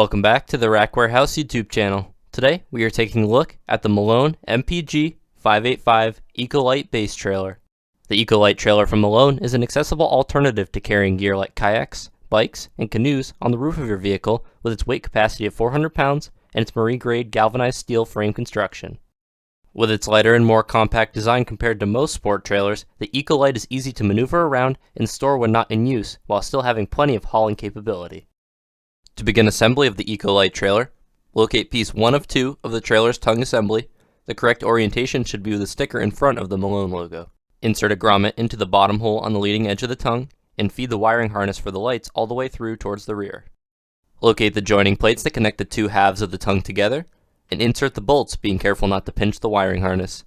Welcome back to the Rack Warehouse YouTube channel. Today we are taking a look at the Malone MPG585 EcoLight base trailer. The EcoLight trailer from Malone is an accessible alternative to carrying gear like kayaks, bikes, and canoes on the roof of your vehicle with its weight capacity of 400 pounds and its marine-grade galvanized steel frame construction. With its lighter and more compact design compared to most sport trailers, the EcoLight is easy to maneuver around and store when not in use, while still having plenty of hauling capability. To begin assembly of the EcoLight trailer, locate piece 1 of 2 of the trailer's tongue assembly. The correct orientation should be with a sticker in front of the Malone logo. Insert a grommet into the bottom hole on the leading edge of the tongue, and feed the wiring harness for the lights all the way through towards the rear. Locate the joining plates that connect the two halves of the tongue together, and insert the bolts, being careful not to pinch the wiring harness.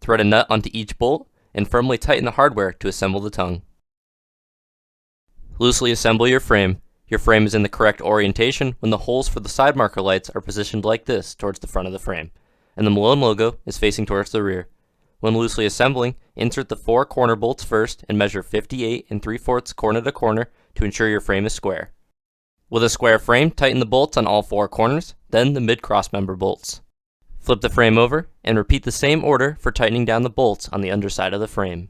Thread a nut onto each bolt, and firmly tighten the hardware to assemble the tongue. Loosely assemble your frame. Your frame is in the correct orientation when the holes for the side marker lights are positioned like this towards the front of the frame, and the Malone logo is facing towards the rear. When loosely assembling, insert the 4 corner bolts first and measure 58 3/4 corner to corner to ensure your frame is square. With a square frame, tighten the bolts on all 4 corners, then the mid-cross member bolts. Flip the frame over and repeat the same order for tightening down the bolts on the underside of the frame.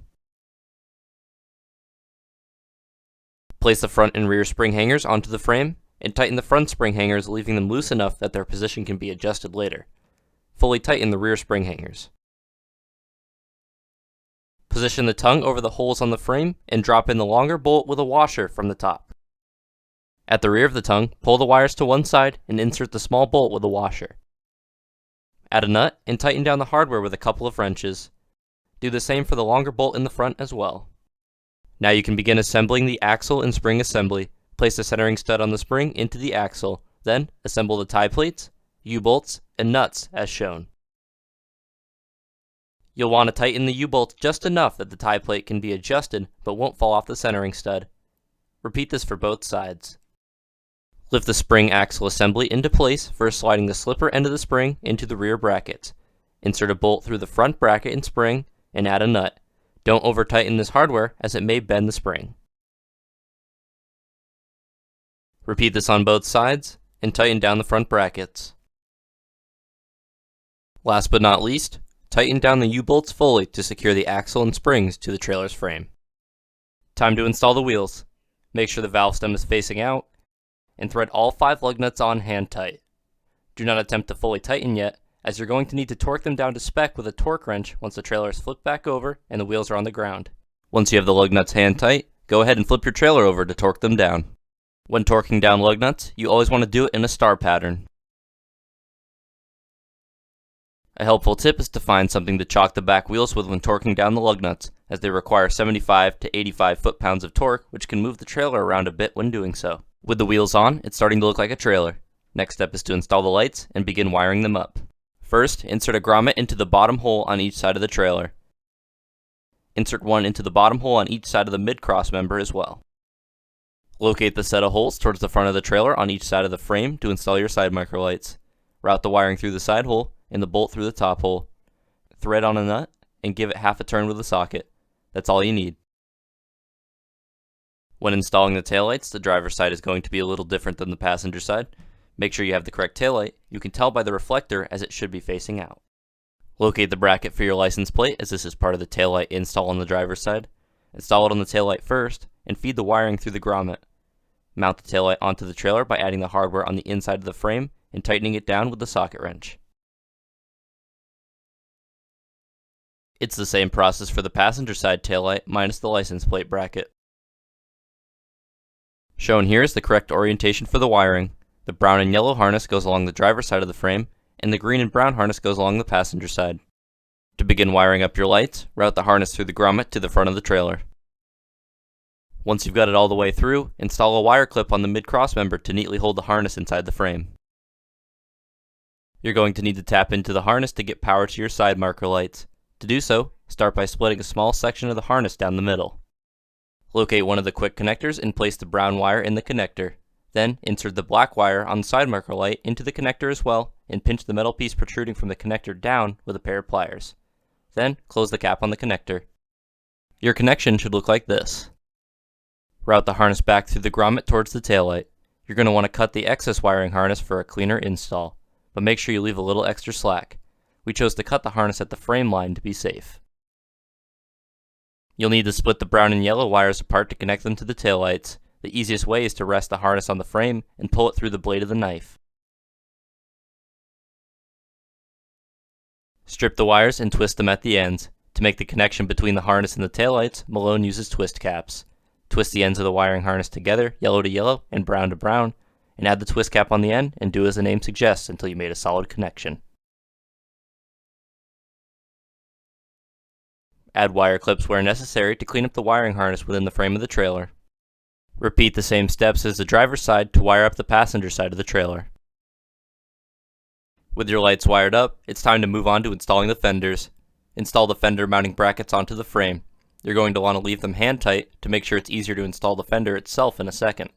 Place the front and rear spring hangers onto the frame, and tighten the front spring hangers, leaving them loose enough that their position can be adjusted later. Fully tighten the rear spring hangers. Position the tongue over the holes on the frame, and drop in the longer bolt with a washer from the top. At the rear of the tongue, pull the wires to one side and insert the small bolt with a washer. Add a nut and tighten down the hardware with a couple of wrenches. Do the same for the longer bolt in the front as well. Now you can begin assembling the axle and spring assembly. Place the centering stud on the spring into the axle, then assemble the tie plates, U-bolts, and nuts as shown. You'll want to tighten the U-bolts just enough that the tie plate can be adjusted but won't fall off the centering stud. Repeat this for both sides. Lift the spring axle assembly into place, first sliding the slipper end of the spring into the rear brackets. Insert a bolt through the front bracket and spring, and add a nut. Don't over-tighten this hardware as it may bend the spring. Repeat this on both sides, and tighten down the front brackets. Last but not least, tighten down the U-bolts fully to secure the axle and springs to the trailer's frame. Time to install the wheels. Make sure the valve stem is facing out, and thread all 5 lug nuts on hand tight. Do not attempt to fully tighten yet, as you're going to need to torque them down to spec with a torque wrench once the trailer is flipped back over and the wheels are on the ground. Once you have the lug nuts hand tight, go ahead and flip your trailer over to torque them down. When torquing down lug nuts, you always want to do it in a star pattern. A helpful tip is to find something to chock the back wheels with when torquing down the lug nuts, as they require 75 to 85 foot-pounds of torque, which can move the trailer around a bit when doing so. With the wheels on, it's starting to look like a trailer. Next step is to install the lights and begin wiring them up. First, insert a grommet into the bottom hole on each side of the trailer. Insert one into the bottom hole on each side of the mid-cross member as well. Locate the set of holes towards the front of the trailer on each side of the frame to install your side marker lights. Route the wiring through the side hole and the bolt through the top hole. Thread on a nut and give it half a turn with a socket. That's all you need. When installing the taillights, the driver's side is going to be a little different than the passenger side. Make sure you have the correct taillight. You can tell by the reflector as it should be facing out. Locate the bracket for your license plate, as this is part of the taillight install on the driver's side. Install it on the taillight first, and feed the wiring through the grommet. Mount the taillight onto the trailer by adding the hardware on the inside of the frame and tightening it down with the socket wrench. It's the same process for the passenger side taillight minus the license plate bracket. Shown here is the correct orientation for the wiring. The brown and yellow harness goes along the driver's side of the frame, and the green and brown harness goes along the passenger side. To begin wiring up your lights, route the harness through the grommet to the front of the trailer. Once you've got it all the way through, install a wire clip on the mid-cross member to neatly hold the harness inside the frame. You're going to need to tap into the harness to get power to your side marker lights. To do so, start by splitting a small section of the harness down the middle. Locate one of the quick connectors and place the brown wire in the connector. Then, insert the black wire on the side marker light into the connector as well, and pinch the metal piece protruding from the connector down with a pair of pliers. Then, close the cap on the connector. Your connection should look like this. Route the harness back through the grommet towards the taillight. You're going to want to cut the excess wiring harness for a cleaner install, but make sure you leave a little extra slack. We chose to cut the harness at the frame line to be safe. You'll need to split the brown and yellow wires apart to connect them to the taillights. The easiest way is to rest the harness on the frame and pull it through the blade of the knife. Strip the wires and twist them at the ends. To make the connection between the harness and the taillights, Malone uses twist caps. Twist the ends of the wiring harness together, yellow to yellow and brown to brown, and add the twist cap on the end and do as the name suggests until you made a solid connection. Add wire clips where necessary to clean up the wiring harness within the frame of the trailer. Repeat the same steps as the driver's side to wire up the passenger side of the trailer. With your lights wired up, it's time to move on to installing the fenders. Install the fender mounting brackets onto the frame. You're going to want to leave them hand tight to make sure it's easier to install the fender itself in a second.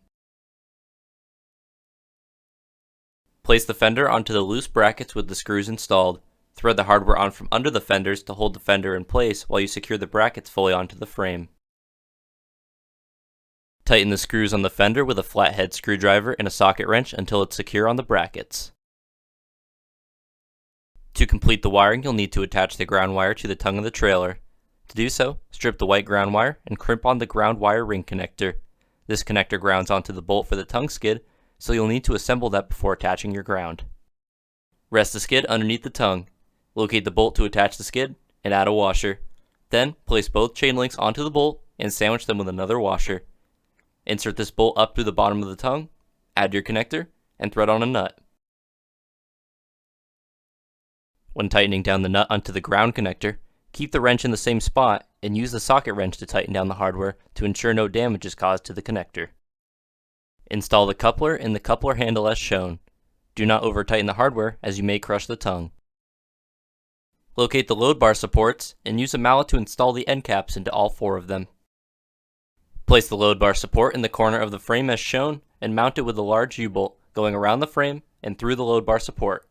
Place the fender onto the loose brackets with the screws installed. Thread the hardware on from under the fenders to hold the fender in place while you secure the brackets fully onto the frame. Tighten the screws on the fender with a flathead screwdriver and a socket wrench until it's secure on the brackets. To complete the wiring, you'll need to attach the ground wire to the tongue of the trailer. To do so, strip the white ground wire and crimp on the ground wire ring connector. This connector grounds onto the bolt for the tongue skid, so you'll need to assemble that before attaching your ground. Rest the skid underneath the tongue. Locate the bolt to attach the skid and add a washer. Then, place both chain links onto the bolt and sandwich them with another washer. Insert this bolt up through the bottom of the tongue, add your connector, and thread on a nut. When tightening down the nut onto the ground connector, keep the wrench in the same spot and use the socket wrench to tighten down the hardware to ensure no damage is caused to the connector. Install the coupler in the coupler handle as shown. Do not over tighten the hardware as you may crush the tongue. Locate the load bar supports and use a mallet to install the end caps into all 4 of them. Place the load bar support in the corner of the frame as shown and mount it with a large U-bolt going around the frame and through the load bar support.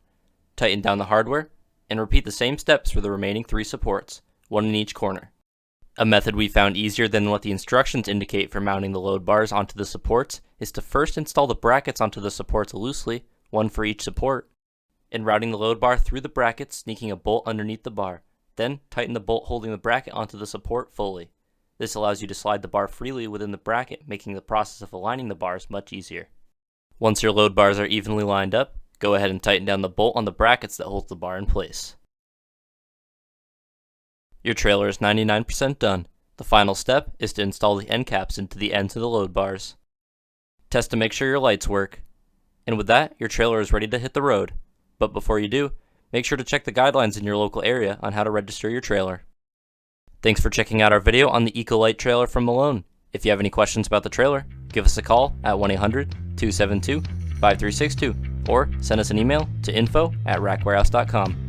Tighten down the hardware and repeat the same steps for the remaining 3 supports, 1 in each corner. A method we found easier than what the instructions indicate for mounting the load bars onto the supports is to first install the brackets onto the supports loosely, 1 for each support, and routing the load bar through the brackets, sneaking a bolt underneath the bar. Then tighten the bolt holding the bracket onto the support fully. This allows you to slide the bar freely within the bracket, making the process of aligning the bars much easier. Once your load bars are evenly lined up, go ahead and tighten down the bolt on the brackets that holds the bar in place. Your trailer is 99% done. The final step is to install the end caps into the ends of the load bars. Test to make sure your lights work. And with that, your trailer is ready to hit the road. But before you do, make sure to check the guidelines in your local area on how to register your trailer. Thanks for checking out our video on the EcoLight trailer from Malone. If you have any questions about the trailer, give us a call at 1-800-272-5362 or send us an email to info@rackwarehouse.com.